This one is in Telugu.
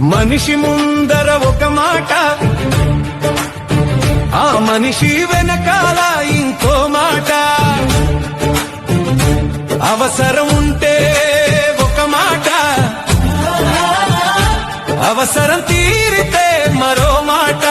మనిషి ముందర ఒక మాట, ఆ మనిషి వెనకాల ఇంకో మాట. అవసరం ఉంటే ఒక మాట, అవసరం తీరితే మరో మాట.